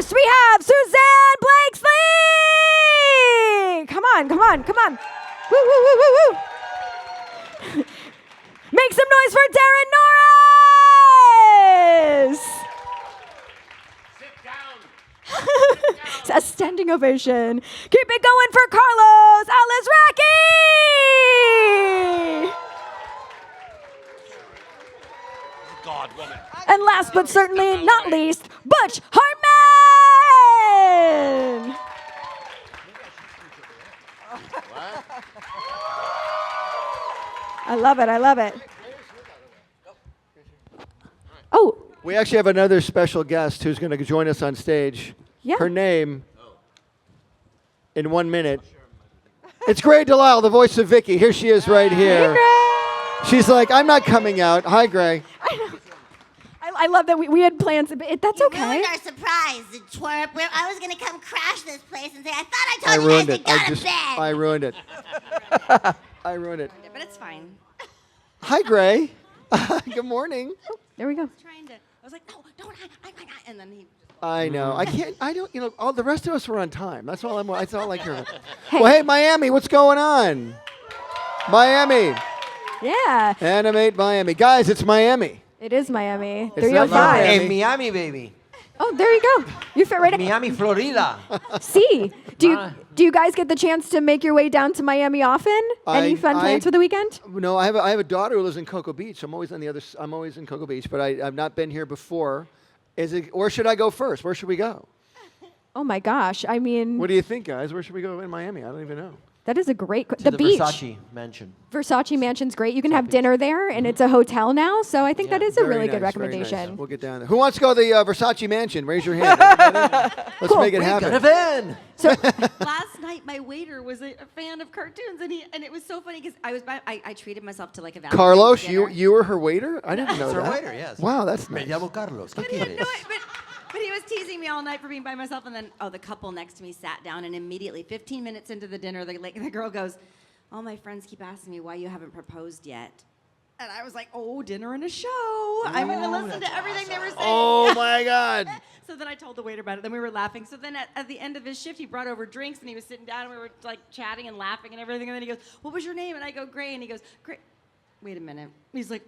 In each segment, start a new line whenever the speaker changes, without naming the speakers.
first, we have Susanne Blakeslee! Come on. Woo, woo, woo, woo, woo. Make some noise for Daran Norris!
Sit down.
It's a standing ovation. Keep it going for Carlos Alizraki!
God, woman.
And last but certainly not least, Butch Hartman! I love it. Oh.
We actually have another special guest who's going to join us on stage.
Yeah.
Her name, in 1 minute. It's Gray Delisle, the voice of Vicky. Here she is right here.
Hey, Gray.
She's like, I'm not coming out. Hi, Gray.
I love that we had plans, but that's okay.
You ruined our surprise, the twerp. I was going to come crash this place and say, I thought I told you
ruined
guys
it.
to go to bed.
I ruined it. I ruined it.
But it's fine.
Hi, Gray. Good morning.
There we go.
I was like, no, don't. And then he...
I know. I don't, all the rest of us were on time. That's all I hear. Well, hey, Miami, what's going on? Miami.
Yeah.
Animate Miami. Guys, it's Miami.
It is Miami.
It's not
305.
Miami.
Miami, baby.
Oh, there you go. You fit right in.
Miami, Florida.
See, do you guys get the chance to make your way down to Miami often? Any fun plans for the weekend?
No, I have a daughter who lives in Cocoa Beach. So I'm always in Cocoa Beach, but I've not been here before. Or should I go first? Where should we go?
Oh my gosh! I mean,
what do you think, guys? Where should we go in Miami? I don't even know.
That is a great
To the
beach.
Versace mansion.
Versace Mansion's great. You can have dinner there, and it's a hotel now. So I think that is a
Very
really
nice,
good
very
recommendation.
nice. We'll get down there. Who wants to go to the Versace Mansion? Raise your hand. Let's
Cool.
make it happen.
Got a van.
So
Last night, my waiter was a fan of cartoons, and it was so funny because I treated myself to like a Valentine's
Carlos,
dinner.
you were her waiter? I didn't know
That's
that.
our waiter, yes.
Wow, that's
Me
nice.
llamo Carlos. ¿Qué
But he had
quieres?
no, but he was teasing me all night for being by myself, and then the couple next to me sat down, and immediately, 15 minutes into the dinner, the girl goes, "All my friends keep asking me why you haven't proposed yet." And I was like, "Oh, dinner and a show. I'm going to listen to everything they were saying."
Oh, my God.
So then I told the waiter about it. Then we were laughing. So then at the end of his shift, he brought over drinks, and he was sitting down, and we were like chatting and laughing and everything. And then he goes, "What was your name?" And I go, "Gray." And he goes, "Gray." Wait a minute. He's like,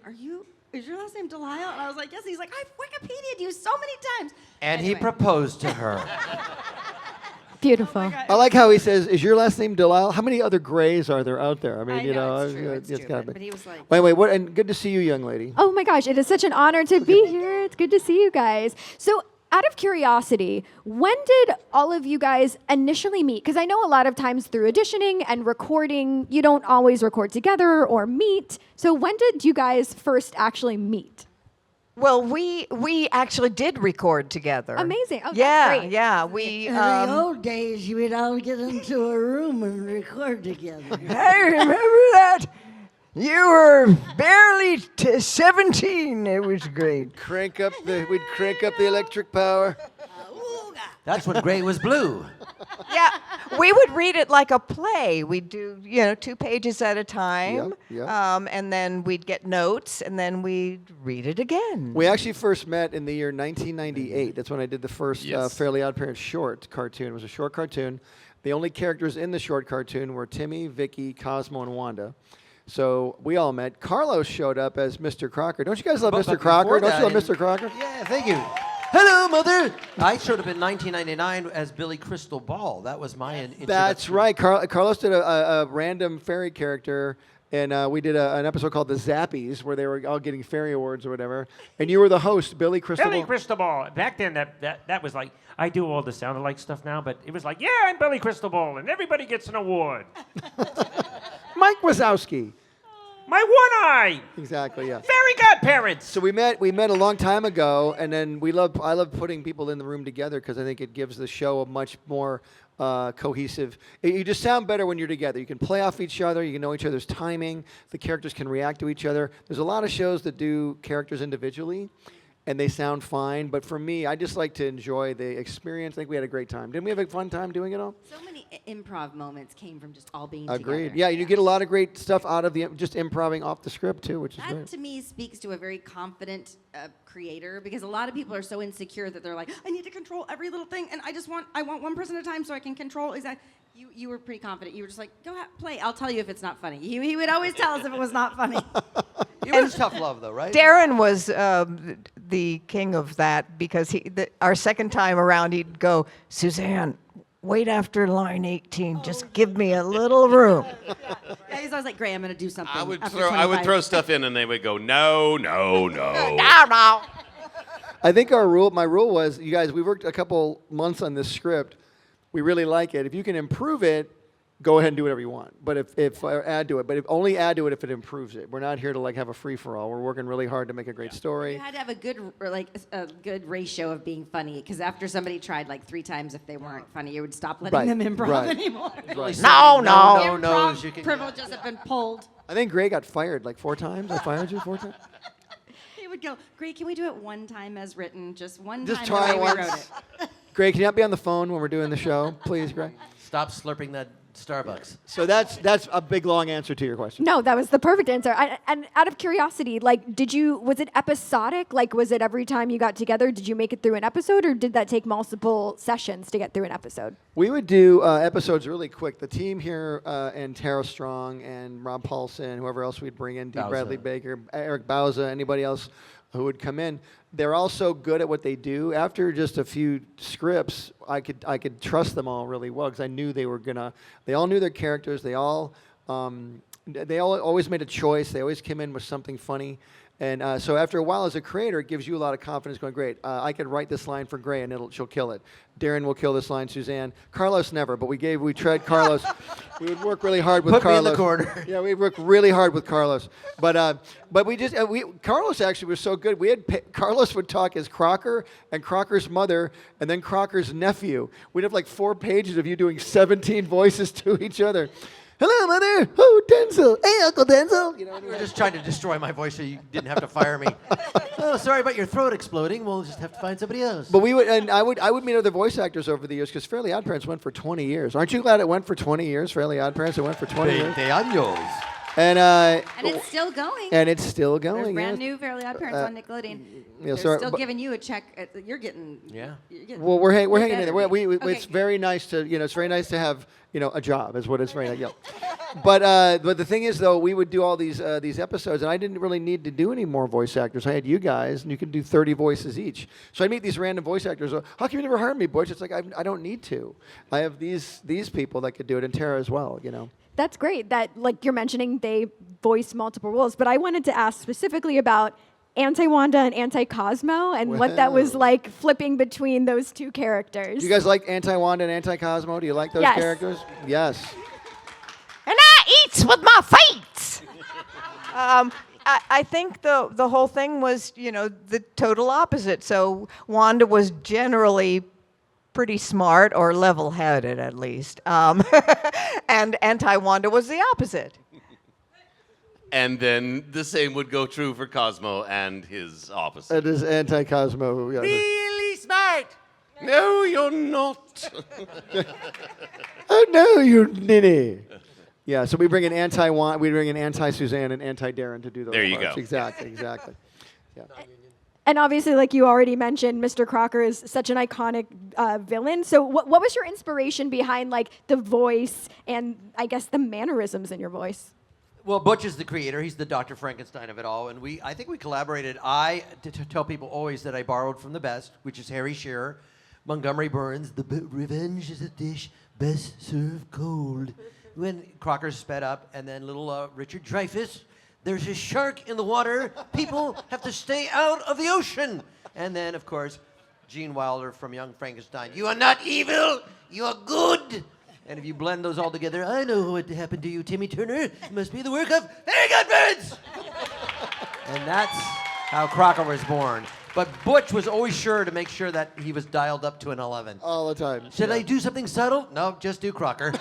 is your last name Delisle? And I was like, yes. He's like, I've Wikipedia'd you so many times.
And
Anyway.
he proposed to her.
beautiful.
Oh my God.
I like how he says, "Is your last name Delisle?" How many other Grays are there out there? I mean,
I know, it's true, it's true,
gotta be.
but he was like-
Wait, what? And good to see you, young lady.
Oh my gosh, it is such an honor to be here. It's good to see you guys. So, out of curiosity, when did all of you guys initially meet? Because I know a lot of times through auditioning and recording, you don't always record together or meet. So, when did you guys first actually meet?
Well, we actually did record together.
Amazing. Oh, that's
yeah,
great.
yeah. We
In the old days, you would all get into a room and record together.
I remember that. You were barely 17. It was great.
We'd crank up the electric power.
That's when Gray was blue.
Yeah, we would read it like a play. We'd do, 2 pages at a time.
Yep.
And then we'd get notes, and then we'd read it again.
We actually first met in the year 1998. That's when I did the first Fairly OddParents short cartoon. It was a short cartoon. The only characters in the short cartoon were Timmy, Vicky, Cosmo, and Wanda. So we all met. Carlos showed up as Mr. Crocker. Don't you guys love
But
Mr. Crocker?
before
Don't you love
that,
Mr. Crocker?
Yeah, thank you. Hello, Mother. I showed up in 1999 as Billy Crystal Ball. That was my introduction.
That's right. Carlos did a random fairy character, and we did an episode called The Zappies, where they were all getting fairy awards or whatever. And you were the host, Billy Crystal
Billy
Ball.
Cristobal. Back then, that was like, I do all the sound-alike stuff now, but it was like, yeah, I'm Billy Cristobal, and everybody gets an award.
Mike Wazowski.
My one eye.
Exactly, yeah.
Fairy godparents.
So we met a long time ago, and then I love putting people in the room together because I think it gives the show a much more cohesive. You just sound better when you're together. You can play off each other. You can know each other's timing. The characters can react to each other. There's a lot of shows that do characters individually, and they sound fine. But for me, I just like to enjoy the experience. I think we had a great time. Didn't we have a fun time doing it all?
So many improv moments came from just all being
Agreed.
together.
Yeah, you get a lot of great stuff out of just improving off the script too, which is
That
great.
to me speaks to a very confident creator, because a lot of people are so insecure that they're like, I need to control every little thing, and I want one person at a time so I can control exactly. You were pretty confident. You were just like, go ahead, play. I'll tell you if it's not funny. He would always tell us if it was not funny.
It was tough love, though, right?
Daran was the king of that because our second time around, he'd go, Suzanne, wait after line 18. Just give me a little room.
Yeah, he's always like, Gray, I'm going to do something.
I would
after
throw
25."
stuff in, and they would go, no, no, no.
I think my rule was, you guys, we worked a couple months on this script. We really like it. If you can improve it, go ahead and do whatever you want. But if add to it, but only add to it if it improves it. We're not here to like have a free for all. We're working really hard to make a great story.
You had to have a good ratio of being funny, because after somebody tried like 3 times, if they weren't funny, you would stop letting them improv anymore.
No.
knows you can.
Privileges have been pulled.
I think Gray got fired like 4 times. I fired you 4 times.
He would go, Gray, can we do it one time as written? Just one
Just
time
try
the way we
once.
wrote it.
Gray, can you not be on the phone when we're doing the show, please, Gray?
Stop slurping that Starbucks.
So that's a big long answer to your question.
No, that was the perfect answer. And out of curiosity, like, was it episodic? Like, was it every time you got together, did you make it through an episode, or did that take multiple sessions to get through an episode?
We would do episodes really quick. The team here and Tara Strong and Rob Paulson, whoever else we'd bring in, D.
Bauza.
Bradley Baker, Eric Bauza, anybody else who would come in. They're all so good at what they do. After just a few scripts, I could trust them all really well because I knew they were gonna. They all knew their characters. They all always made a choice. They always came in with something funny. And so after a while, as a creator, it gives you a lot of confidence going, great, I could write this line for Gray and she'll kill it. Daran will kill this line, Suzanne. Carlos never, but we tried Carlos. We would work really hard with
Put
Carlos.
me in the corner.
Yeah, we worked really hard with Carlos. But Carlos actually was so good. Carlos would talk as Crocker and Crocker's mother and then Crocker's nephew. We'd have like 4 pages of you doing 17 voices to each other. Hello, Mother. Oh, Denzel. Hey, Uncle Denzel.
You were just trying to destroy my voice so you didn't have to fire me. Oh, sorry about your throat exploding. We'll just have to find somebody else.
But I would meet other voice actors over the years because Fairly OddParents went for 20 years. Aren't you glad it went for 20 years? Fairly OddParents, it went for 20 years.
20 años.
And
it's still going.
And it's still going.
There's brand
yes.
new Fairly OddParents on Nickelodeon.
Yeah,
They're still giving you a check. You're getting.
Yeah.
You're getting
Well, we're hanging in
better.
there.
Okay.
It's very nice to it's very nice to have a job. Is what it's very nice. Yeah. But the thing is though, we would do all these episodes, and I didn't really need to do any more voice actors. I had you guys, and you could do 30 voices each. So I'd meet these random voice actors. How come you never hired me, Butch? It's like I don't need to. I have these people that could do it, and Tara as well.
That's great that, like you're mentioning, they voice multiple roles. But I wanted to ask specifically about Anti-Wanda and Anti-Cosmo and what that was like flipping between those 2 characters.
Do you guys like Anti-Wanda and Anti-Cosmo? Do you like those
Yes.
characters? Yes.
And I eats with my feet. I think the whole thing was, the total opposite. So Wanda was generally pretty smart or level-headed, at least. And Anti-Wanda was the opposite.
And then the same would go true for Cosmo and his opposite.
It is Anti-Cosmo. Yeah.
Really smart.
No, you're not.
Oh no, you ninny. Yeah, so we bring in Anti-Suzanne and Anti-Daran to do those
There you
parts.
go.
Exactly. Yeah.
And obviously, like you already mentioned, Mr. Crocker is such an iconic villain. So what was your inspiration behind like the voice and I guess the mannerisms in your voice?
Well, Butch is the creator. He's the Dr. Frankenstein of it all. And I think we collaborated. To tell people always that I borrowed from the best, which is Harry Shearer, Montgomery Burns, revenge is a dish best served cold. When Crocker's sped up, and then little Richard Dreyfuss, there's a shark in the water. People have to stay out of the ocean. And then, of course, Gene Wilder from Young Frankenstein. You are not evil. You are good. And if you blend those all together, I know what happened to you, Timmy Turner. It must be the work of Very Good Birds. And that's how Crocker was born. But Butch was always sure to make sure that he was dialed up to an 11.
All the time.
Should
Yeah.
I do something subtle? No, just do Crocker.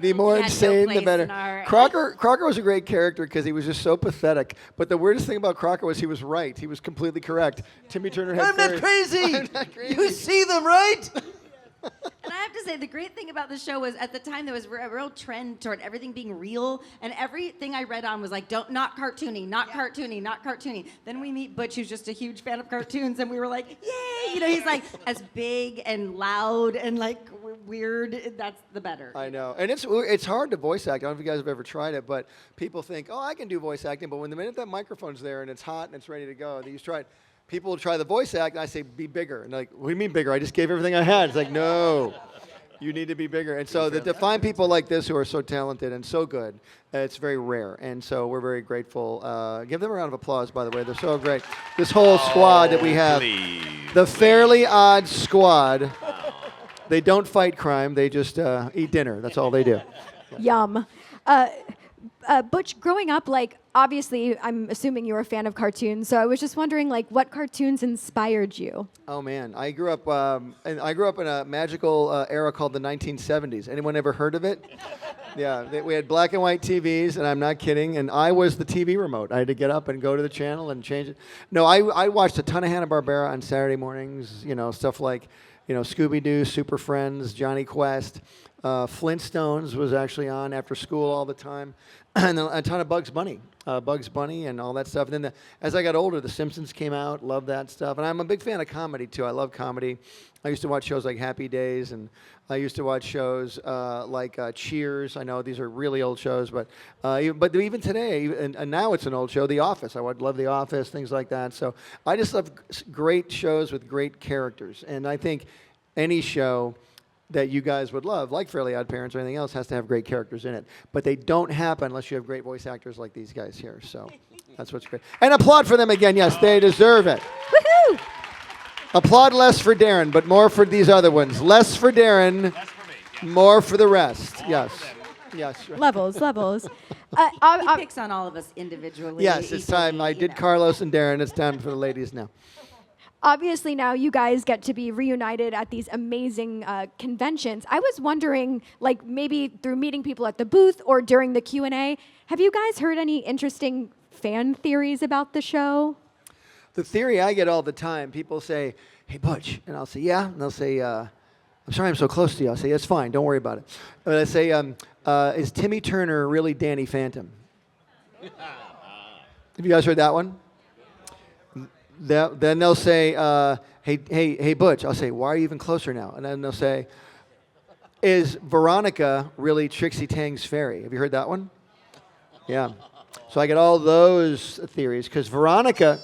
The more
He had no
insane, the
place
better.
in our-
Crocker was a great character because he was just so pathetic. But the weirdest thing about Crocker was he was right. He was completely correct. Timmy Turner had
I'm not
fairies.
crazy.
I'm not crazy.
You see them, right?
And I have to say, the great thing about the show was at the time there was a real trend toward everything being real, and everything I read on was like, not cartoony, not cartoony, not cartoony. Then we meet Butch, who's just a huge fan of cartoons, and we were like, yay! He's like as big and loud and like weird. That's the better.
I know. And it's hard to voice act. I don't know if you guys have ever tried it, but people think, oh, I can do voice acting. But when the minute that microphone's there and it's hot and it's ready to go, you try it. People will try the voice act, and I say, be bigger. And they're like, what do you mean bigger? I just gave everything I had. It's like, no, you need to be bigger. And so to find people like this who are so talented and so good, it's very rare. And so we're very grateful. Give them a round of applause, by the way. They're so great. This whole squad that we have, the Fairly Odd Squad, they don't fight crime. They just eat dinner. That's all they do.
Yum. Butch, growing up, obviously, I'm assuming you were a fan of cartoons. So I was just wondering, what cartoons inspired you?
Oh man, I grew up in a magical era called the 1970s. Anyone ever heard of it? Yeah, we had black and white TVs, and I'm not kidding. And I was the TV remote. I had to get up and go to the channel and change it. No, I watched a ton of Hanna-Barbera on Saturday mornings. Stuff like, Scooby-Doo, Super Friends, Johnny Quest. Flintstones was actually on after school all the time, and a ton of Bugs Bunny and all that stuff. And then as I got older, The Simpsons came out, loved that stuff. And I'm a big fan of comedy, too. I love comedy. I used to watch shows like Happy Days, and I used to watch shows like Cheers. I know these are really old shows, but even today, and now it's an old show, The Office. I would love The Office, things like that. So I just love great shows with great characters. And I think any show that you guys would love, like Fairly OddParents or anything else, has to have great characters in it. But they don't happen unless you have great voice actors like these guys here. So that's what's great. And applaud for them again. Yes, they deserve it.
Woohoo!
Applaud less for Daran, but more for these other ones. Less for Daran, more for the rest. Yes. Yes.
Levels.
He picks on all of us individually.
Yes, it's time. I did Carlos and Daran. It's time for the ladies now.
Obviously, now you guys get to be reunited at these amazing conventions. I was wondering, maybe through meeting people at the booth or during the Q&A, have you guys heard any interesting fan theories about the show?
The theory I get all the time, people say, hey, Butch. And I'll say, yeah. And they'll say, I'm sorry I'm so close to you. I'll say, it's fine. Don't worry about it. And I say, is Timmy Turner really Danny Phantom? Have you guys heard that one? Then they'll say, hey, Butch. I'll say, why are you even closer now? And then they'll say, is Veronica really Trixie Tang's fairy? Have you heard that one? Yeah. So I get all those theories because Veronica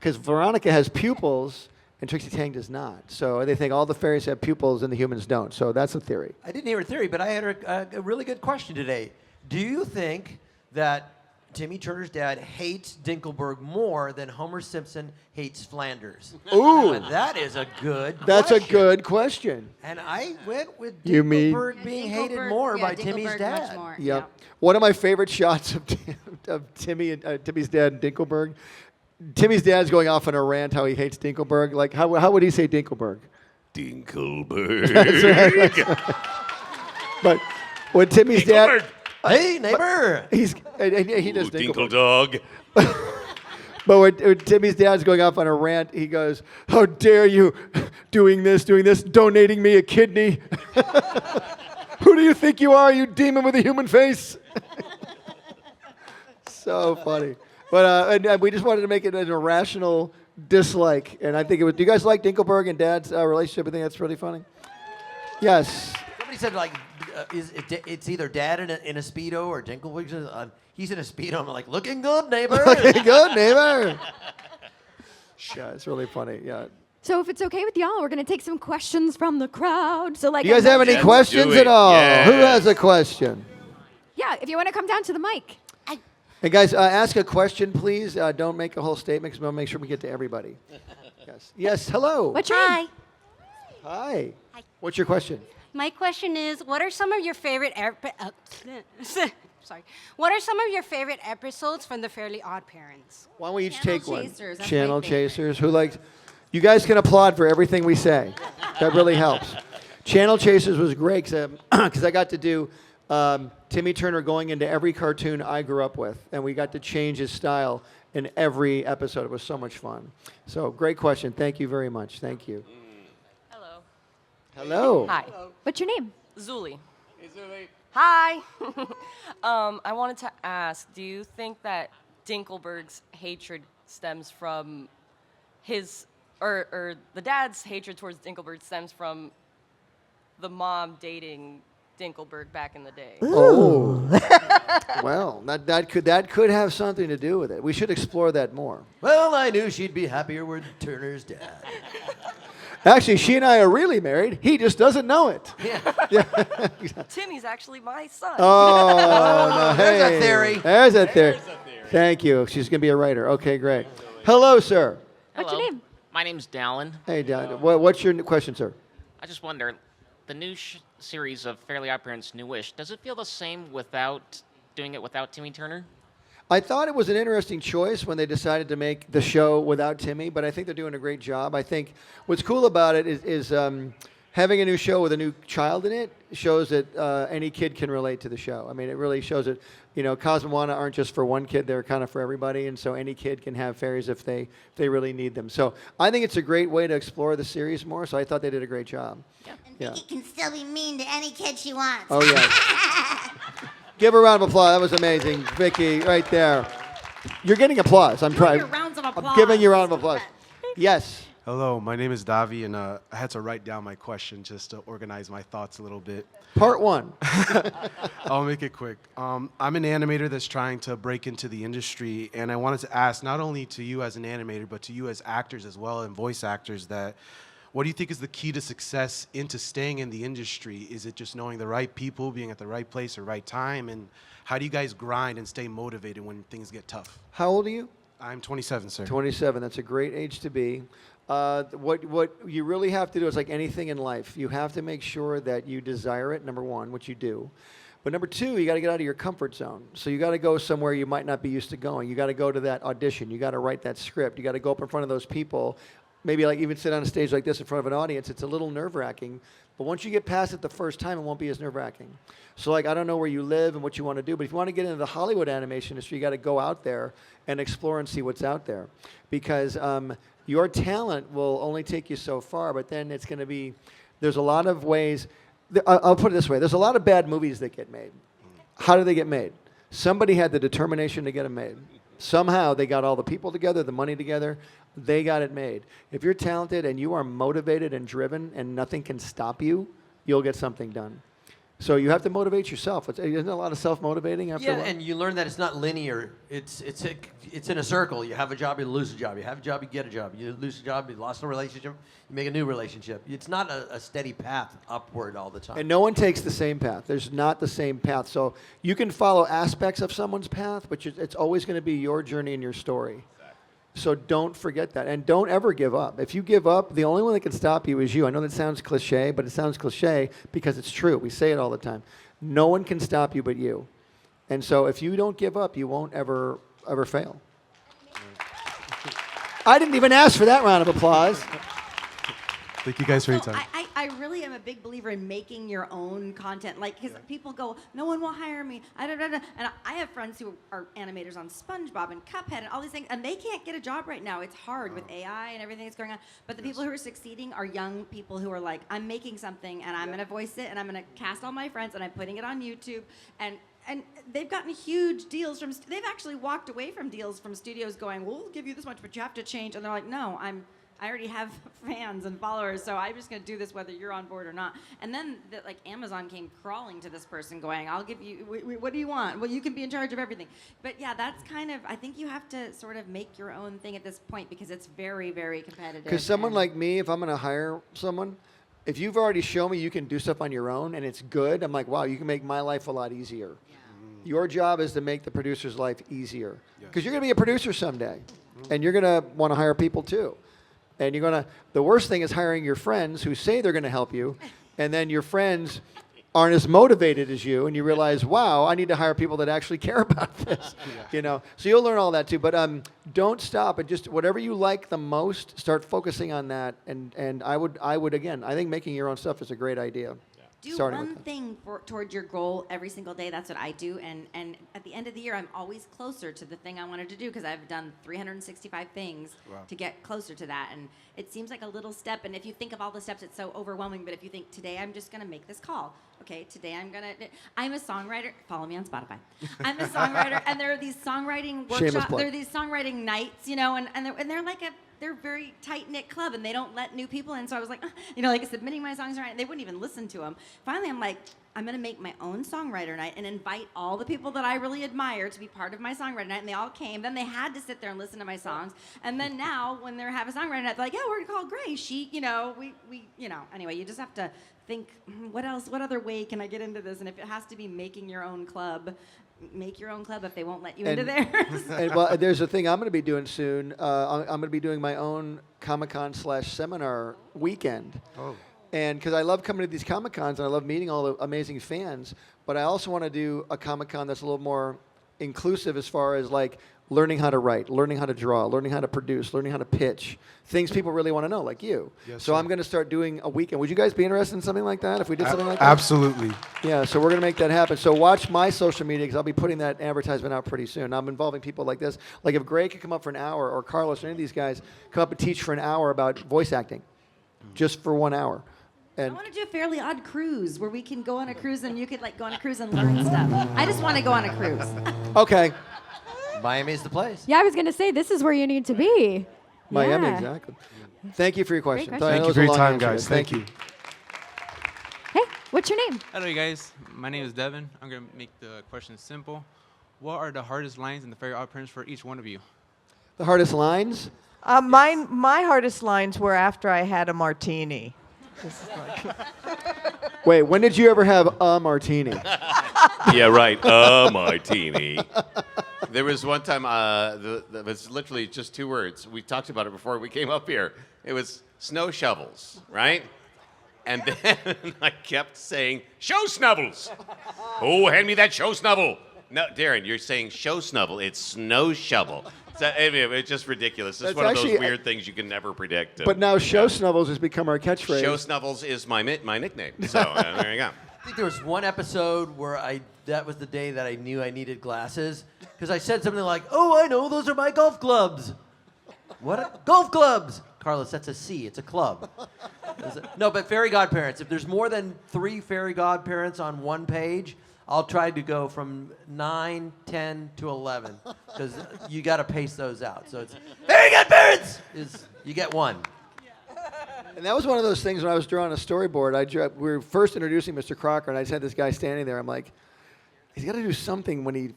has pupils and Trixie Tang does not. So they think all the fairies have pupils and the humans don't. So that's a theory.
I didn't hear a theory, but I had a really good question today. Do you think that Timmy Turner's dad hates Dinkelberg more than Homer Simpson hates Flanders?
Ooh.
Now, that is a good
That's
question.
a good question.
And I went with
You mean-
Dinkelberg being hated more by Timmy's dad.
Yep. One of my favorite shots of Timmy and Timmy's dad and Dinkelberg. Timmy's dad's going off on a rant how he hates Dinkelberg. Like how would he say Dinkelberg?
Dinkelberg.
That's right. But when Timmy's dad,
Hey, neighbor!
he does
Ooh,
Dinkelberg.
Dinkle dog.
But when Timmy's dad's going off on a rant, he goes, how dare you doing this, donating me a kidney. Who do you think you are, you demon with a human face? So funny. But and we just wanted to make it an irrational dislike. And I think it was, do you guys like Dinkelberg and Dad's relationship? I think that's really funny. Yes.
Somebody said, it's either Dad in a Speedo or Dinkelberg. He's in a Speedo. I'm like, looking good, neighbor.
Looking good, neighbor. Yeah, it's really funny. Yeah.
So if it's okay with y'all, we're going to take some questions from the crowd. So
You guys have any
Let's
questions
do
at
it.
all?
Yes.
Who has a question?
Yeah, if you want to come down to the mic.
Hey, guys, ask a question, please. Don't make a whole statement because we'll make sure we get to everybody. Yes. Yes, hello.
What's your
Hi.
name?
Hi. What's your question?
My question is, what are some of your favorite sorry. What are some of your favorite episodes from the Fairly OddParents?
Why don't we each
Channel
take one?
Chasers, that's my
Channel
favorite.
Chasers. Who likes? You guys can applaud for everything we say. That really helps. Channel Chasers was great because I got to do Timmy Turner going into every cartoon I grew up with, and we got to change his style in every episode. It was so much fun. So great question. Thank you very much. Thank you.
Hello.
Hello.
Hi.
What's your name?
Zuli. Hey, Zuli. Hi. I wanted to ask, do you think that Dinkelberg's hatred stems from his, or the dad's hatred towards Dinkelberg stems from the mom dating Dinkelberg back in the day?
Oh. Well, that could have something to do with it. We should explore that more.
Well, I knew she'd be happier with Turner's dad.
Actually, she and I are really married. He just doesn't know it.
Yeah.
Timmy's actually my son.
Oh, no.
There's
Hey.
a theory.
There's a theory. Thank you. She's going to be a writer. Okay, great. Hello, sir.
What's your name?
My name's Dallin.
Hey, Dad. What's your question, sir?
I just wonder, the new series of Fairly OddParents Newish, does it feel the same without doing it without Timmy Turner?
I thought it was an interesting choice when they decided to make the show without Timmy, but I think they're doing a great job. I think what's cool about it is having a new show with a new child in it shows that any kid can relate to the show. I mean, it really shows that, Cosmo and Wanda aren't just for one kid, they're kind of for everybody, and so any kid can have fairies if they really need them. So I think it's a great way to explore the series more, so I thought they did a great job.
And Vicky can still be mean to any kid she wants.
Oh, yeah. Give her a round of applause. That was amazing, Vicky, right there. You're getting applause. I'm trying.
Rounds of applause.
I'm giving you a round of applause. Yes.
Hello, my name is Davi, and I had to write down my question just to organize my thoughts a little bit.
Part one.
I'll make it quick. I'm an animator that's trying to break into the industry, and I wanted to ask not only to you as an animator, but to you as actors as well and voice actors that what do you think is the key to success into staying in the industry? Is it just knowing the right people, being at the right place or right time? And how do you guys grind and stay motivated when things get tough?
How old are you?
I'm 27, sir.
27. That's a great age to be. What you really have to do is like anything in life. You have to make sure that you desire it, number one, which you do. But number two, you got to get out of your comfort zone. So you got to go somewhere you might not be used to going. You got to go to that audition. You got to write that script. You got to go up in front of those people. Maybe like even sit on a stage like this in front of an audience. It's a little nerve-wracking. But once you get past it the first time, it won't be as nerve-wracking. So like, I don't know where you live and what you want to do, but if you want to get into the Hollywood animation industry, you got to go out there and explore and see what's out there. Because your talent will only take you so far, but then it's going to be, there's a lot of ways. I'll put it this way. There's a lot of bad movies that get made. How do they get made? Somebody had the determination to get them made. Somehow they got all the people together, the money together, they got it made. If you're talented and you are motivated and driven and nothing can stop you, you'll get something done. So you have to motivate yourself. Isn't it a lot of self-motivating after a while?
And you learn that it's not linear. It's in a circle. You have a job, you lose a job. You have a job, you get a job. You lose a job, you lost a relationship, you make a new relationship. It's not a steady path upward all the time.
And no one takes the same path. There's not the same path. So you can follow aspects of someone's path, but it's always going to be your journey and your story. So don't forget that. And don't ever give up. If you give up, the only one that can stop you is you. I know that sounds cliche, but it sounds cliche because it's true. We say it all the time. No one can stop you but you. And so if you don't give up, you won't ever fail. I didn't even ask for that round of applause.
Thank you guys for your
So
time.
I really am a big believer in making your own content. Like, because people go, no one will hire me. And I have friends who are animators on SpongeBob and Cuphead and all these things, and they can't get a job right now. It's hard with AI and everything that's going on. But the people who are succeeding are young people who are like, I'm making something, and I'm going to voice it, and I'm going to cast all my friends, and I'm putting it on YouTube. And they've gotten huge deals from, they've actually walked away from deals from studios going, we'll give you this much, but you have to change. And they're like, no, I already have fans and followers, so I'm just going to do this whether you're on board or not. And then, Amazon came crawling to this person going, I'll give you, what do you want? Well, you can be in charge of everything. But yeah, that's kind of, I think you have to sort of make your own thing at this point because it's very, very competitive.
Because someone like me, if I'm going to hire someone, if you've already shown me you can do stuff on your own and it's good, I'm like, wow, you can make my life a lot easier. Yeah. Your job is to make the producer's life easier. Because you're going to be a producer someday. And you're going to want to hire people too. And the worst thing is hiring your friends who say they're going to help you, and then your friends aren't as motivated as you, and you realize, wow, I need to hire people that actually care about this, So you'll learn all that too. But don't stop, and just whatever you like the most, start focusing on that. And I would again, I think making your own stuff is a great idea.
Do
starting
one
with them.
thing toward your goal every single day. That's what I do. And at the end of the year, I'm always closer to the thing I wanted to do because I've done 365 things to get closer to that. And it seems like a little step. And if you think of all the steps, it's so overwhelming. But if you think, today I'm just going to make this call. Okay, today I'm a songwriter. Follow me on Spotify. I'm a songwriter. And there are these songwriting workshops. There are these songwriting nights, and they're like they're a very tight-knit club, and they don't let new people in. So I was like, submitting my songs around, and they wouldn't even listen to them. Finally, I'm like, I'm going to make my own songwriter night and invite all the people that I really admire to be part of my songwriter night. And they all came. Then they had to sit there and listen to my songs. And then now, when they have a songwriter night, they're like, yeah, we're going to call Gray. She, anyway, you just have to think, what other way can I get into this? And if it has to be making your own club, make your own club if they won't let you into theirs.
And, well, there's a thing I'm going to be doing soon. I'm going to be doing my own Comic-Con / seminar weekend.
Oh.
And because I love coming to these Comic-Cons and I love meeting all the amazing fans, but I also want to do a Comic-Con that's a little more inclusive as far as like learning how to write, learning how to draw, learning how to produce, learning how to pitch, things people really want to know, like you.
Yes,
so
sir.
I'm going to start doing a weekend. Would you guys be interested in something like that if we did something like that?
Absolutely.
Yeah, so we're going to make that happen. So watch my social media because I'll be putting that advertisement out pretty soon. I'm involving people like this. Like if Gray could come up for an hour, or Carlos, or any of these guys, come up and teach for an hour about voice acting, just for 1 hour. And
I want to do a Fairly Odd cruise where we can go on a cruise and you could go on a cruise and learn stuff. I just want to go on a cruise.
Okay.
Miami's the place.
Yeah, I was going to say, this is where you need to be.
Miami,
Yeah.
exactly. Thank you for your question.
question.
Thank you for your time, guys. Thank you.
Hey, what's your name?
Hello, you guys. My name is Devin. I'm going to make the question simple. What are the hardest lines in the Fairly OddParents for each one of you?
The hardest lines?
My hardest lines were after I had a martini.
Wait, when did you ever have a martini?
Yeah, right. A martini. There was one time, that was literally just 2 words. We talked about it before we came up here. It was snow shovels, right? And then I kept saying, show snubbles. Oh, hand me that show snubble. No, Daran, you're saying show snubble. It's snow shovel. So, it's just ridiculous. It's
That's
one of
actually
those weird things you can never predict.
But now show snubbles has become our catchphrase.
Show snubbles is my nickname. So there you go.
I think there was one episode where that was the day that I knew I needed glasses because I said something like, "Oh, I know, those are my golf clubs." What? Golf clubs? Carlos, that's a C. It's a club. No, but fairy godparents. If there's more than 3 fairy godparents on one page, I'll try to go from 9, 10 to 11 because you got to pace those out. So it's fairy godparents you get 1.
And that was one of those things when I was drawing a storyboard. We were first introducing Mr. Crocker, and I just had this guy standing there. I'm like, he's got to do something when he.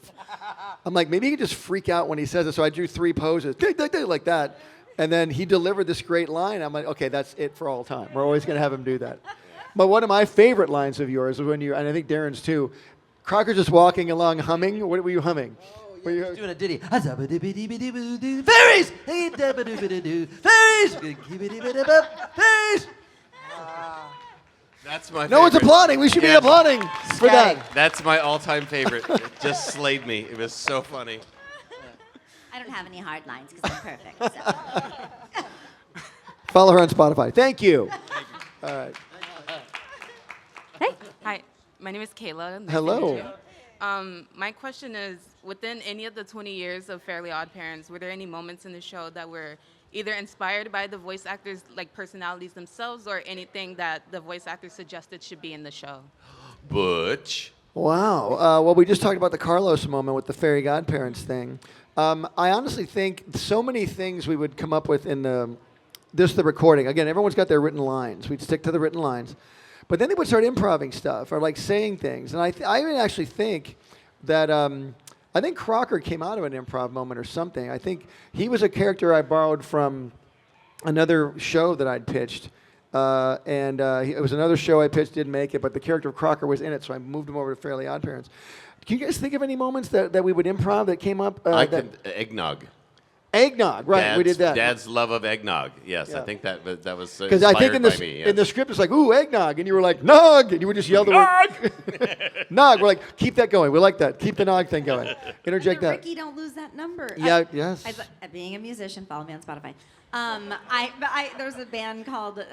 I'm like, maybe he can just freak out when he says it. So I drew 3 poses, like that. And then he delivered this great line. I'm like, okay, that's it for all time. We're always going to have him do that. But one of my favorite lines of yours is when you, and I think Daran's too, Crocker's just walking along humming. What were you humming?
Were you doing a ditty? Fairies! Fairies! Fairies!
That's my
No one's
favorite.
applauding. We should be applauding for that.
That's my all-time favorite. It just slayed me. It was so funny.
I don't have any hard lines because I'm perfect. So.
Follow her on Spotify. Thank you. All right.
Hi, my name is Kayla. Nice
Hello.
to meet you. My question is, within any of the 20 years of Fairly OddParents, were there any moments in the show that were either inspired by the voice actors, like personalities themselves, or anything that the voice actors suggested should be in the show?
Butch.
Wow. Well, we just talked about the Carlos moment with the fairy godparents thing. I honestly think so many things we would come up with in the recording. Again, everyone's got their written lines. We'd stick to the written lines. But then they would start improving stuff or like saying things. And I even actually think that I think Crocker came out of an improv moment or something. I think he was a character I borrowed from another show that I'd pitched. It was another show I pitched, didn't make it, but the character of Crocker was in it, so I moved him over to Fairly OddParents. Can you guys think of any moments that we would improv that came up?
Eggnog.
Eggnog, right? We did that.
Dad's love of eggnog. Yes,
Yeah.
I think that was
Because I think in the script it's like, ooh, eggnog, and you were like, nog, and you would just yell the word nog. We're like, keep that going. We like that. Keep the nog thing going. Interject that.
Ricky, don't lose that number.
Yeah, yes.
Being a musician, follow me on Spotify. There's a band called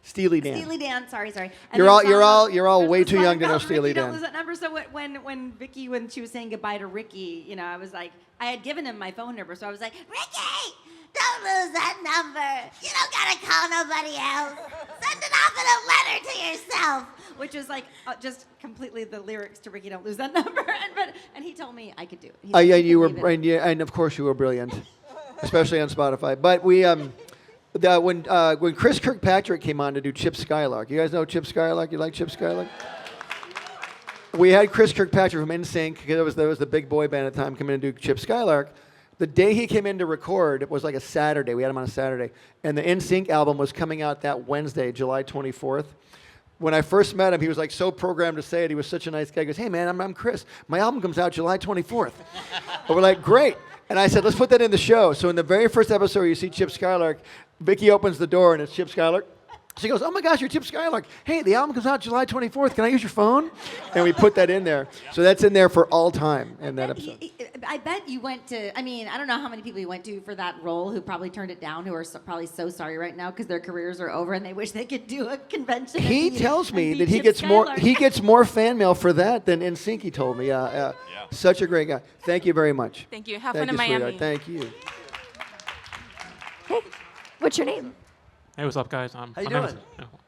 Steely Dan.
Steely Dan, sorry. And
You're all way
there's
too
one
young to know
about
Steely
Ricky, don't
Dan.
lose that number. So when Vicky, when she was saying goodbye to Ricky, I was like, I had given him my phone number, so I was like,
Ricky, don't lose that number. You don't gotta call nobody else. Send it off in a letter to yourself.
which was like just completely the lyrics to Ricky, don't lose that number. And he told me I could do it. He
Yeah,
said,
you were,
"Believe it."
and of course you were brilliant, especially on Spotify. But when Chris Kirkpatrick came on to do Chip Skylark, you guys know Chip Skylark? You like Chip Skylark? We had Chris Kirkpatrick from NSYNC, because there was the big boy band at the time, come in and do Chip Skylark. The day he came in to record, it was like a Saturday. We had him on a Saturday. And the NSYNC album was coming out that Wednesday, July 24th. When I first met him, he was like so programmed to say it. He was such a nice guy. He goes, "Hey, man, I'm Chris. My album comes out July 24th. And we're like, "Great." And I said, "Let's put that in the show." So in the very first episode, you see Chip Skylark. Vicky opens the door, and it's Chip Skylark. She goes, "Oh my gosh, you're Chip Skylark. Hey, the album comes out July 24th. Can I use your phone?" And we put that in there. So that's in there for all time in that episode.
I bet you went to, I don't know how many people you went to for that role who probably turned it down, who are probably so sorry right now because their careers are over and they wish they could do a convention.
He tells me that he gets more fan mail for that than NSYNC, he told me. Yeah. Such a great guy. Thank you very much.
Thank you. Have
Thank
fun in
you,
Miami.
sweetheart. Thank you.
Hey, what's your name?
Hey, what's up, guys?
How you doing?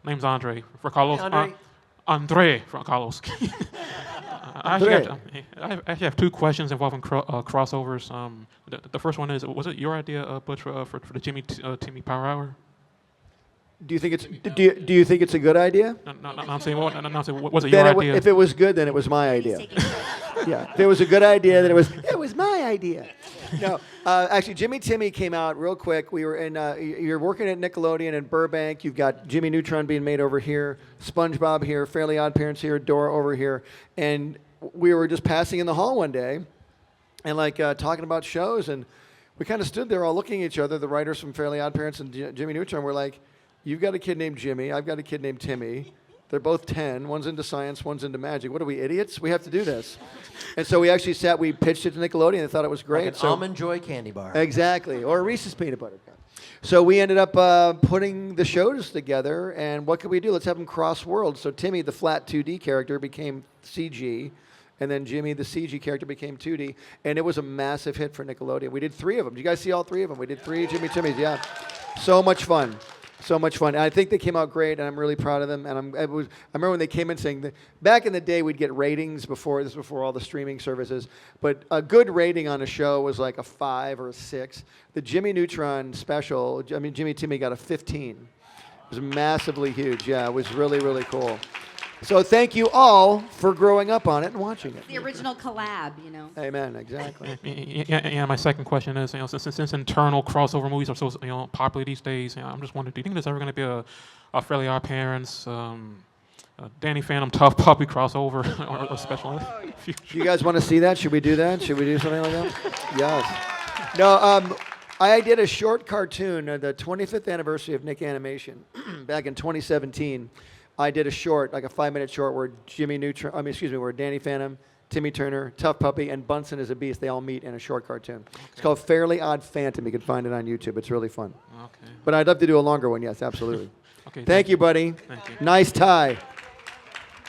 Name's Andre. For Carlos.
Hey,
Andre from Carlos. I actually have two questions involving crossovers. The first one is, was it your idea, Butch, for the Timmy Power Hour?
Do you think it's a good idea?
No, I'm saying, was it your idea?
If it was good, then it was my idea. Yeah. If it was a good idea, then it was my idea. No, actually, Jimmy Timmy came out real quick. We were in. You're working at Nickelodeon in Burbank. You've got Jimmy Neutron being made over here, SpongeBob here, Fairly OddParents here, Dora over here, and we were just passing in the hall one day, and talking about shows, and we kind of stood there all looking at each other. The writers from Fairly OddParents and Jimmy Neutron were like, "You've got a kid named Jimmy. I've got a kid named Timmy. They're both 10. One's into science, one's into magic. What are we, idiots? We have to do this." And so we actually we pitched it to Nickelodeon. They thought it was great.
Like an Almond Joy candy bar.
Exactly. Or a Reese's peanut butter cup. So we ended up putting the shows together, and what could we do? Let's have them cross worlds. So Timmy, the flat 2D character, became CG, and then Jimmy, the CG character, became 2D, and it was a massive hit for Nickelodeon. We did 3 of them. Did you guys see all 3 of them? We did 3 Jimmy Timmys, yeah. So much fun. So much fun. And I think they came out great, and I'm really proud of them. And I remember when they came in saying that back in the day we'd get ratings before all the streaming services, but a good rating on a show was like a 5 or a 6. The Jimmy Neutron special, Jimmy Timmy got a 15. It was massively huge. Yeah, it was really, really cool. So thank you all for growing up on it and watching it.
The original collab,
Amen, exactly.
Yeah, my second question is, since internal crossover movies are so popular these days, I'm just wondering, do you think there's ever going to be a Fairly OddParents, Danny Phantom Tough Puppy crossover or special?
Do you guys want to see that? Should we do that? Should we do something like that? Yes. No, I did a short cartoon, the 25th anniversary of Nick Animation, back in 2017. I did a short, like a 5-minute short, where where Danny Phantom, Timmy Turner, Tough Puppy, and Bunsen is a Beast, they all meet in a short cartoon. Okay. It's called Fairly Odd Phantom. You can find it on YouTube. It's really fun.
Okay.
But I'd love to do a longer one, yes, absolutely.
Okay,
thank you, buddy.
Thank you.
Nice tie.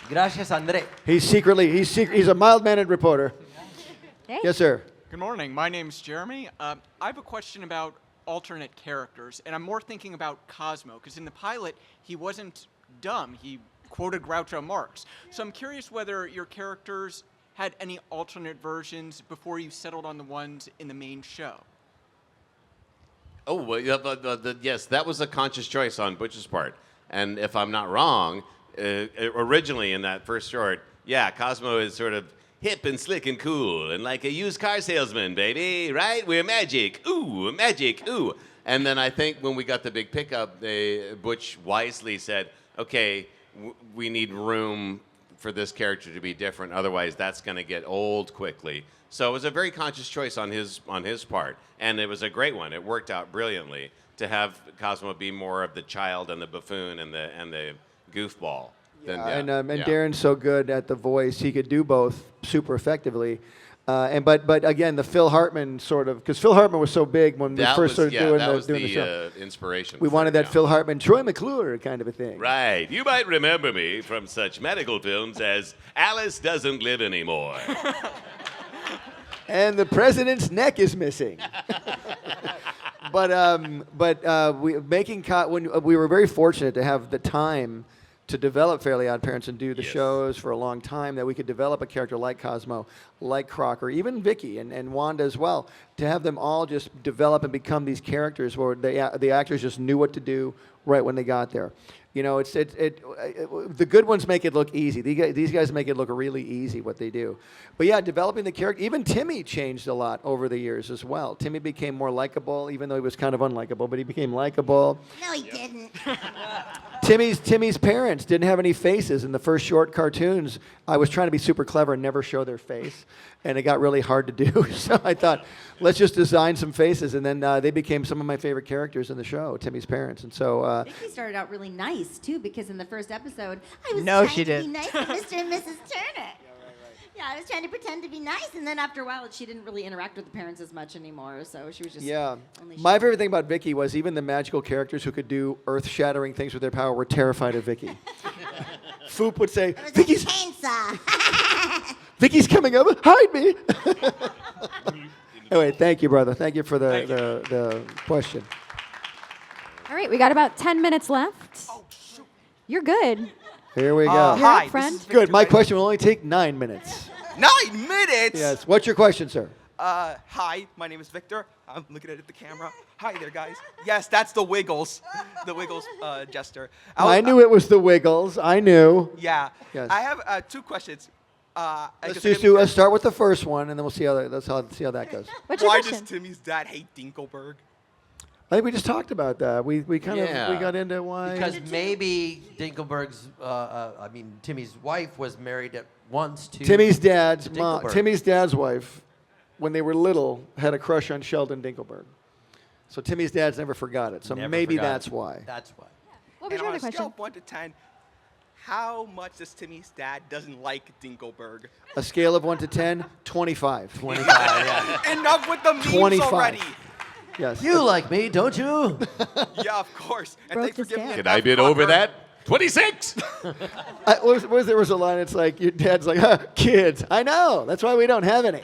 Gracias, Andre.
He's a mild-mannered reporter.
Hey.
Yes, sir.
Good morning. My name's Jeremy. I have a question about alternate characters, and I'm more thinking about Cosmo, because in the pilot, he wasn't dumb. He quoted Groucho Marx. So I'm curious whether your characters had any alternate versions before you settled on the ones in the main show.
Oh, well, yeah, yes, that was a conscious choice on Butch's part. And if I'm not wrong, originally in that first short, yeah, Cosmo is sort of hip and slick and cool and like a used car salesman, baby, right? We're magic. Ooh, magic, ooh. And then I think when we got the big pickup, Butch wisely said, okay, we need room for this character to be different. Otherwise, that's going to get old quickly. So it was a very conscious choice on his part, and it was a great one. It worked out brilliantly to have Cosmo be more of the child and the buffoon and the goofball.
And Darren's so good at the voice; he could do both super effectively. But again, the Phil Hartman sort of, because Phil Hartman was so big when we first started doing the show.
Inspiration.
We wanted that Phil Hartman, Troy McClure kind of a thing.
Right. You might remember me from such medical films as Alice Doesn't Live Anymore.
And the president's neck is missing. When we were very fortunate to have the time to develop Fairly OddParents and do the shows for a long time, that we could develop a character like Cosmo, like Crocker, even Vicky and Wanda as well, to have them all just develop and become these characters where the actors just knew what to do right when they got there. You know, the good ones make it look easy. These guys make it look really easy what they do. But yeah, developing the character. Even Timmy changed a lot over the years as well. Timmy became more likable, even though he was kind of unlikable, but he became likable.
No, he didn't.
Timmy's parents didn't have any faces in the first short cartoons. I was trying to be super clever and never show their face, and it got really hard to do. So I thought, let's just design some faces, and then they became some of my favorite characters in the show, Timmy's parents. And so
Vicky started out really nice too, because in the first episode,
I was trying to be nice to Mr. and Mrs. Turner. Yeah, I was trying to pretend to be nice,
and then after a while, she didn't really interact with the parents as much anymore, so she was just
My favorite thing about Vicky was even the magical characters who could do earth-shattering things with their power were terrified of Vicky. Foop would say, "Vicky's
chainsaw.
Vicky's coming over, hide me." Anyway, thank you, brother. Thank you for the question.
All right, we got about 10 minutes left. You're good.
Here we go.
You're up, friend.
Good. My question will only take 9 minutes.
9 minutes?
Yes. What's your question, sir?
Hi, my name is Victor. I'm looking at the camera. Hi there, guys. Yes, that's the Wiggles. The Wiggles gesture.
I knew it was the Wiggles. I knew.
Yeah.
Yes.
I have 2 questions.
Let's start with the first one, and then we'll see how that goes.
Why does Timmy's dad hate Dinkelberg?
I think we just talked about that. We got into why.
Because maybe Dinkelberg's, Timmy's wife was married at once to
Timmy's dad's
Dinkelberg.
mom. Timmy's dad's wife, when they were little, had a crush on Sheldon Dinkelberg. So Timmy's dad's never forgot it. So maybe that's why.
That's why.
What was your other question?
On a scale of 1 to 10, how much does Timmy's dad doesn't like Dinkelberg?
A scale of 1 to 10, 25.
25, yeah.
Enough with the memes
25.
already.
Yes.
You like me, don't you?
Yeah, of course. And thanks for giving me
Can I bid over that? 26.
There was a line. It's like your dad's like, kids. I know. That's why we don't have any.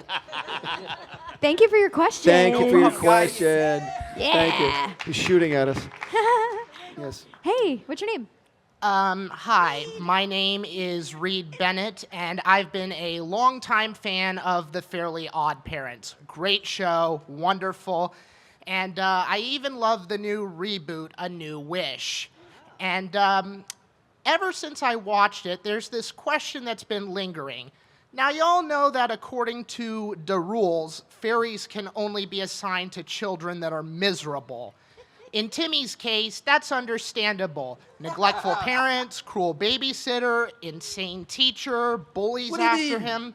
Thank you for your question.
Thank you for your question.
Yeah.
Thank you. He's shooting at us. Yes.
Hey, what's your name?
Hi, my name is Reed Bennett, and I've been a longtime fan of the Fairly OddParents. Great show, wonderful, and I even love the new reboot, A New Wish. And ever since I watched it, there's this question that's been lingering. Now, y'all know that according to the rules, fairies can only be assigned to children that are miserable. In Timmy's case, that's understandable. Neglectful parents, cruel babysitter, insane teacher, bullies after him.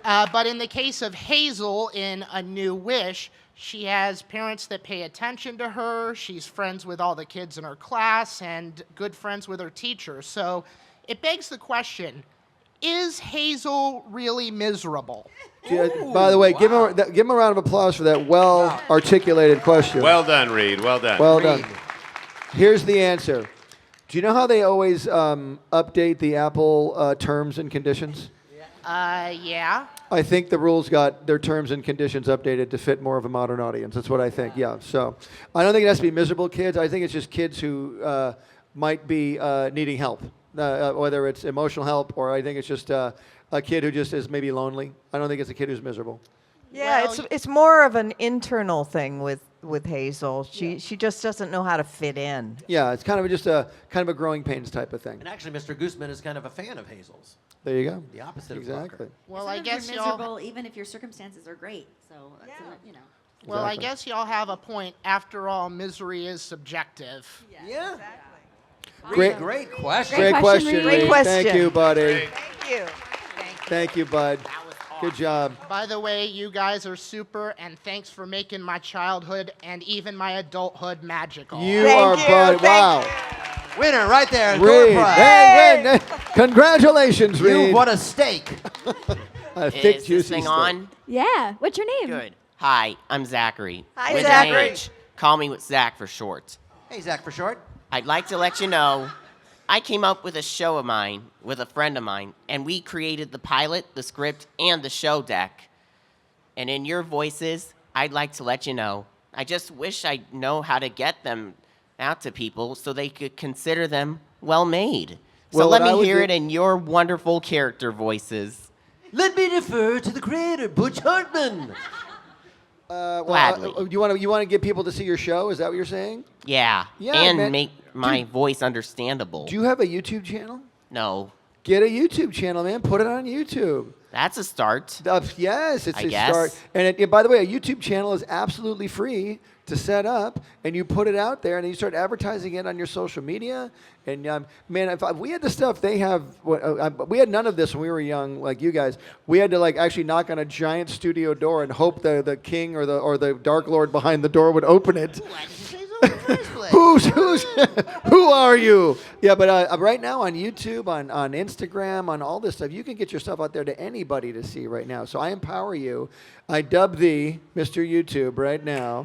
But in the case of Hazel in A New Wish, she has parents that pay attention to her, she's friends with all the kids in her class, and good friends with her teacher. So it begs the question, is Hazel really miserable?
By the way, give him a round of applause for that well-articulated question.
Well done, Reed. Well done.
Well done. Here's the answer. Do you know how they always update the Apple terms and conditions?
Yeah.
I think the rules got their terms and conditions updated to fit more of a modern audience. That's what I think, yeah. So I don't think it has to be miserable kids. I think it's just kids who might be needing help, whether it's emotional help or I think it's just a kid who just is maybe lonely. I don't think it's a kid who's miserable.
Yeah, it's more of an internal thing with Hazel. She just doesn't know how to fit in.
Yeah, it's kind of just a growing pains type of thing.
And actually, Mr. Gooseman is kind of a fan of Hazel's.
There you go.
The opposite
exactly.
of Crocker.
Well, I guess
you're miserable even if your circumstances are great. So that's
Well, I guess y'all have a point. After all, misery is subjective.
Yeah.
Exactly.
Great question.
Great question, Reed. Thank you, buddy.
Thank you.
Thank you, bud. Good job.
By the way, you guys are super, and thanks for making my childhood and even my adulthood magical.
You are, bud. Wow.
Winner right there.
Reed.
Door prize.
Hey, Congratulations, Reed.
You won a steak.
thick,
Is
juicy
this thing
stuff.
on?
Yeah. What's your name?
Good. Hi, I'm Zachary.
Hi,
With
Zachary.
an H. Call me with Zach for short.
Hey, Zach for short.
I'd like to let you know I came up with a show of mine with a friend of mine, and we created the pilot, the script, and the show deck. And in your voices, I'd like to let you know I just wish I know how to get them out to people so they could consider them well made. So
Well,
let
what I
me
would
hear
do-
it in your wonderful character voices.
Let me defer to the creator, Butch Hartman.
Gladly.
You want to get people to see your show? Is that what you're saying?
Yeah.
Yeah,
and
man.
make my
Dude.
voice understandable.
Do you have a YouTube channel?
No.
Get a YouTube channel, man. Put it on YouTube.
That's a start.
Yes, it's
I
a
guess.
start. And by the way, a YouTube channel is absolutely free to set up, and you put it out there, and then you start advertising it on your social media. And man, if we had the stuff they have, we had none of this when we were young, like you guys. We had to actually knock on a giant studio door and hope the king or the Dark Lord behind the door would open it. Who are you? Yeah, but right now on YouTube, on Instagram, on all this stuff, you can get your stuff out there to anybody to see right now. So I empower you. I dub thee Mr. YouTube right now.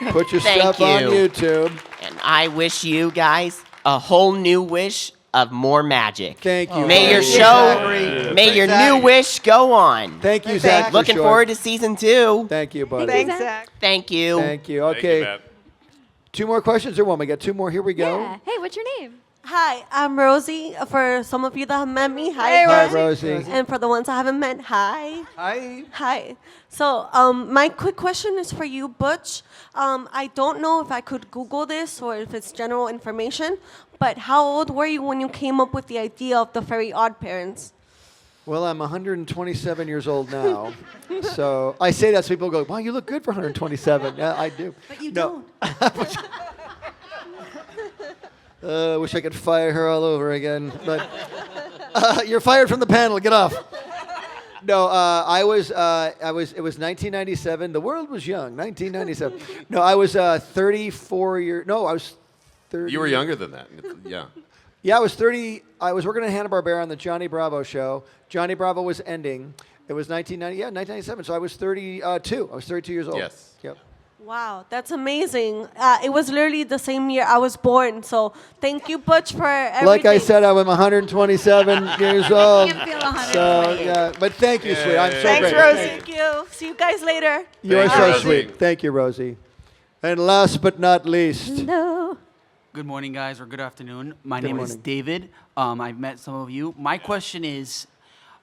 Put your
Thank
stuff on
you.
YouTube.
And I wish you guys a whole new wish of more magic.
Thank you.
May your show, may your new wish go on.
Thank you, Zach.
Looking
for
forward
sure.
to season 2.
Thank you, buddy.
Thanks, Zach.
Thank you.
Thank you. Okay.
Matt.
2 more questions or one? We got 2 more. Here we go.
Yeah. Hey, what's your name?
Hi, I'm Rosie. For some of you that have met me, hi.
Hey, Hi, Rosie. Rosie.
And for the ones I haven't met, hi.
Hi.
Hi. So, my quick question is for you, Butch. I don't know if I could Google this or if it's general information, but how old were you when you came up with the idea of the Fairly OddParents?
Well, I'm 127 years old now. So I say that so people go, wow, you look good for 127. Yeah, I do.
But you
don't. Wish I could fire her all over again. But you're fired from the panel. Get off. No, it was 1997. The world was young, 1997. No, I was 34 years, no, I was 30.
You were younger than that. Yeah.
Yeah, I was 30. I was working at Hanna-Barbera on the Johnny Bravo show. Johnny Bravo was ending. It was 1997. So I was 32. I was 32 years old.
Yes.
Yep.
Wow, that's amazing. It was literally the same year I was born. So thank you, Butch, for everything.
Like I said, I'm 127 years old.
can feel 128.
So, yeah, but thank you, sweet. I'm so
Thanks,
grateful.
Rosie. Thank you. See you guys later.
You are
Thank
so
you, Rosie.
sweet. Thank you, Rosie. And last but not least,
Hello.
Good morning, guys, or good afternoon. My
Good
name is
morning.
David. I've met some of you. My question is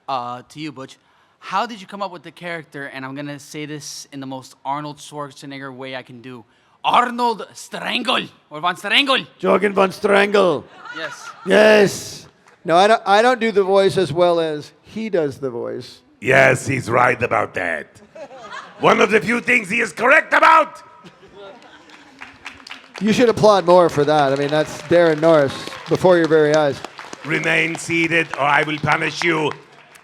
to you, Butch. How did you come up with the character? And I'm going to say this in the most Arnold Schwarzenegger way I can do. Arnold Strangle, or Von Strangle.
Jorgen Von Strangle.
Yes.
Yes. No, I don't do the voice as well as he does the voice.
Yes, he's right about that. One of the few things he is correct about.
You should applaud more for that. I mean, that's Daran Norris before your very eyes.
Remain seated or I will punish you.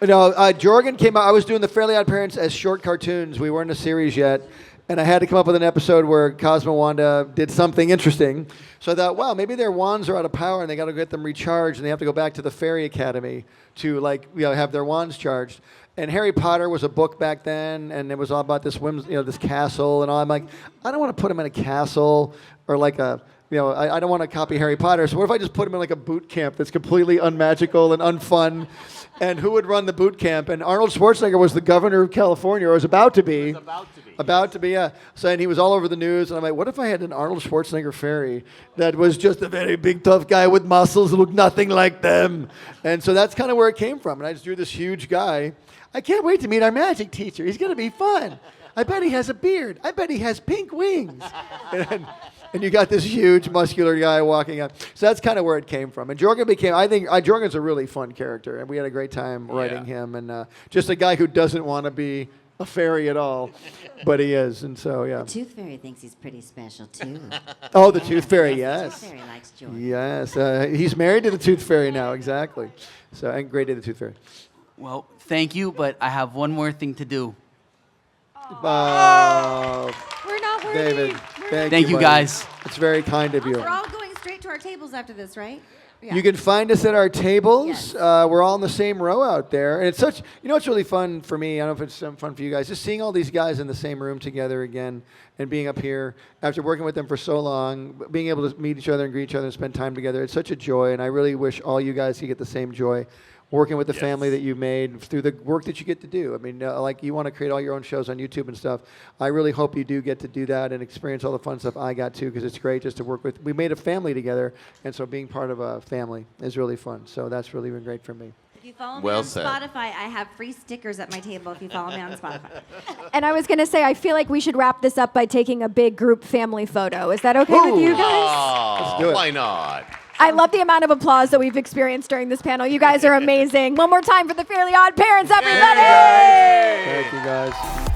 No, Jorgen came out. I was doing the Fairly OddParents as short cartoons. We weren't a series yet. And I had to come up with an episode where Cosmo and Wanda did something interesting. So I thought, wow, maybe their wands are out of power and they got to get them recharged and they have to go back to the Fairy Academy to have their wands charged. And Harry Potter was a book back then, and it was all about this this castle and all. I'm like, I don't want to put him in a castle or like a, I don't want to copy Harry Potter. So what if I just put him in like a boot camp that's completely unmagical and unfun? And who would run the boot camp? And Arnold Schwarzenegger was the governor of California, or was about to be. About to be, yeah. So, and he was all over the news. And I'm like, what if I had an Arnold Schwarzenegger fairy that was just a very big, tough guy with muscles who looked nothing like them? And so that's kind of where it came from. And I just drew this huge guy. I can't wait to meet our magic teacher. He's going to be fun. I bet he has a beard. I bet he has pink wings. And you got this huge, muscular guy walking up. So that's kind of where it came from. And Jorgen Jorgen's a really fun character. And we had a great time writing him. And just a guy who doesn't want to be a fairy at all, but he is. And so, yeah.
The Tooth Fairy thinks he's pretty special, too.
Oh, the Tooth Fairy, yes.
The Tooth Fairy likes Jordan.
Yes. He's married to the Tooth Fairy now, exactly. So, and great to the Tooth Fairy.
Well, thank you, but I have one more thing to do.
We're not worthy.
David,
Thank you,
buddy.
guys.
It's very kind of you.
We're all going straight to our tables after this, right?
Yeah.
You can find us at our tables. We're all in the same row out there. And it's such, it's really fun for me. I don't know if it's fun for you guys. Just seeing all these guys in the same room together again and being up here after working with them for so long, being able to meet each other and greet each other and spend time together. It's such a joy. And I really wish all you guys could get the same joy working with the family that you made through the work that you get to do. I mean, like you want to create all your own shows on YouTube and stuff. I really hope you do get to do that and experience all the fun stuff I got to, because it's great just to work with. We made a family together, and so being part of a family is really fun. So that's really been great for me.
If you follow me
Well
on
said.
Spotify, I have free stickers at my table if you follow me on Spotify.
And I was going to say, I feel like we should wrap this up by taking a big group family photo. Is that okay with you guys?
Oh,
do it.
why not?
I love the amount of applause that we've experienced during this panel. You guys are amazing. One more time for the Fairly Odd Parents, everybody!
Thank you, guys.